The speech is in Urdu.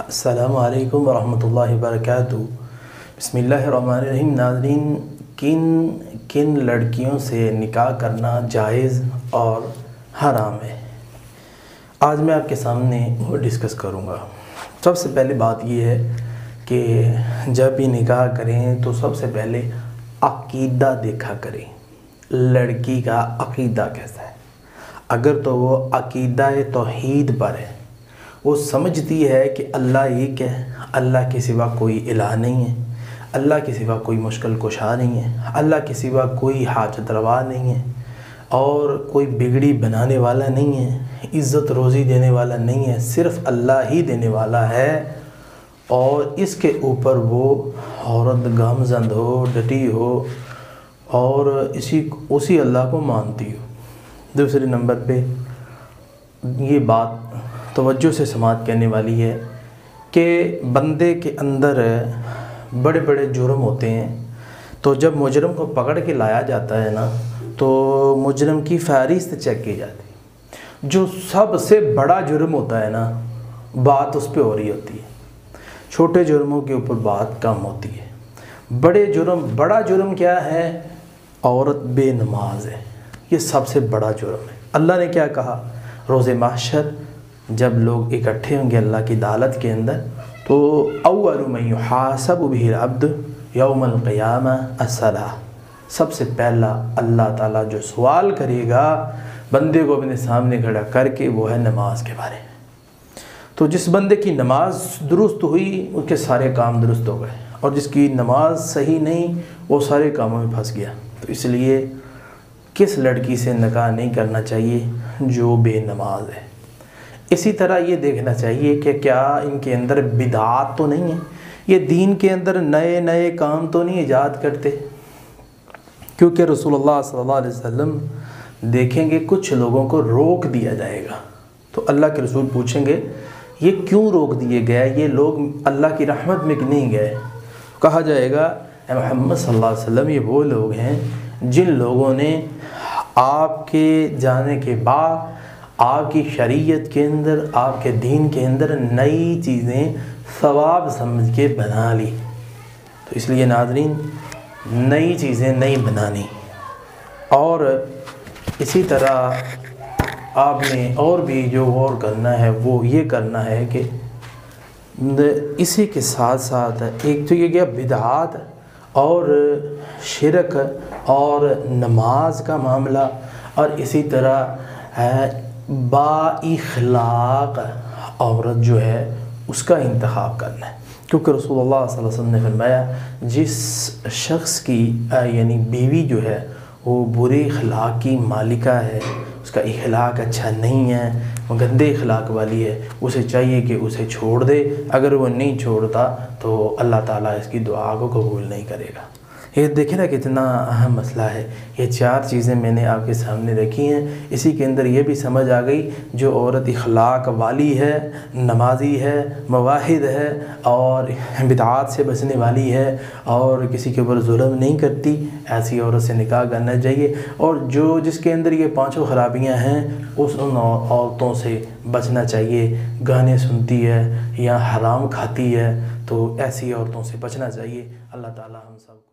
السلام علیکم ورحمۃ اللہ وبرکاتہ۔ بسم اللہ الرحمن الرحیم۔ ناظرین، کن لڑکیوں سے نکاح کرنا جائز اور حرام ہے، آج میں آپ کے سامنے وہ ڈسکس کروں گا۔ سب سے پہلے بات یہ ہے کہ جب بھی نکاح کریں تو سب سے پہلے عقیدہ دیکھا کریں، لڑکی کا عقیدہ کیسا ہے۔ اگر تو وہ عقیدہ توحید پر ہے، وہ سمجھتی ہے کہ اللہ ایک ہے، اللہ کے سوا کوئی الہ نہیں ہے، اللہ کے سوا کوئی مشکل کشا نہیں ہے، اللہ کے سوا کوئی حاجت روا نہیں ہے، اور کوئی بگڑی بنانے والا نہیں ہے، عزت روزی دینے والا نہیں ہے، صرف اللہ ہی دینے والا ہے، اور اس کے اوپر وہ عورت گامزن ہو، ڈٹی ہو اور اسی اللہ کو مانتی ہو۔ دوسرے نمبر پہ یہ بات توجہ سے سماعت کرنے والی ہے کہ بندے کے اندر بڑے بڑے جرم ہوتے ہیں، تو جب مجرم کو پکڑ کے لایا جاتا ہے نا، تو مجرم کی فہرست چیک کی جاتی ہے۔ جو سب سے بڑا جرم ہوتا ہے نا، بات اس پہ ہو رہی ہوتی ہے، چھوٹے جرموں کے اوپر بات کم ہوتی ہے۔ بڑا جرم کیا ہے؟ عورت بے نماز ہے، یہ سب سے بڑا جرم ہے۔ اللہ نے کیا کہا؟ روز محشر جب لوگ اکٹھے ہوں گے اللہ کی عدالت کے اندر، تو اول من یحاسب به العبد یوم القیامہ الصلاۃ، سب سے پہلا اللہ تعالیٰ جو سوال کرے گا بندے کو اپنے سامنے کھڑا کر کے، وہ ہے نماز کے بارے میں۔ تو جس بندے کی نماز درست ہوئی، اس کے سارے کام درست ہو گئے، اور جس کی نماز صحیح نہیں، وہ سارے کاموں میں پھنس گیا۔ تو اس لیے کس لڑکی سے نکاح نہیں کرنا چاہیے؟ جو بے نماز ہے۔ اسی طرح یہ دیکھنا چاہیے کہ کیا ان کے اندر بدعات تو نہیں ہے، یہ دین کے اندر نئے کام تو نہیں ایجاد کرتے، کیونکہ رسول اللہ صلی اللہ علیہ وسلم دیکھیں گے کچھ لوگوں کو روک دیا جائے گا، تو اللہ کے رسول پوچھیں گے یہ کیوں روک دیے گئے، یہ لوگ اللہ کی رحمت میں نہیں گئے؟ کہا جائے گا اے محمد صلی اللہ علیہ وسلم، یہ وہ لوگ ہیں جن لوگوں نے آپ کے جانے کے بعد آپ کی شریعت کے اندر، آپ کے دین کے اندر نئی چیزیں ثواب سمجھ کے بنا لی۔ تو اس لیے ناظرین، نئی چیزیں نہیں بنانی، اور اسی طرح آپ نے اور بھی جو غور کرنا ہے وہ یہ کرنا ہے کہ اسی کے ساتھ ساتھ ایک تو یہ کہ بدعات اور شرک اور نماز کا معاملہ، اور اسی طرح با اخلاق عورت جو ہے اس کا انتخاب کرنا ہے، کیونکہ رسول اللہ صلی اللہ علیہ وسلم نے فرمایا جس شخص کی یعنی بیوی جو ہے وہ برے اخلاق کی مالکہ ہے، اس کا اخلاق اچھا نہیں ہے، وہ گندے اخلاق والی ہے، اسے چاہیے کہ اسے چھوڑ دے۔ اگر وہ نہیں چھوڑتا تو اللہ تعالیٰ اس کی دعا کو قبول نہیں کرے گا۔ یہ دیکھیں نا کتنا اہم مسئلہ ہے۔ یہ چار چیزیں میں نے آپ کے سامنے رکھی ہیں، اسی کے اندر یہ بھی سمجھ آ گئی جو عورت اخلاق والی ہے، نمازی ہے، مواحد ہے، اور بدعات سے بچنے والی ہے، اور کسی کے اوپر ظلم نہیں کرتی، ایسی عورت سے نکاح کرنا چاہیے۔ اور جس کے اندر یہ پانچوں خرابیاں ہیں، ان عورتوں سے بچنا چاہیے۔ گانے سنتی ہے یا حرام کھاتی ہے، تو ایسی عورتوں سے بچنا چاہیے۔ اللہ تعالیٰ ہم سب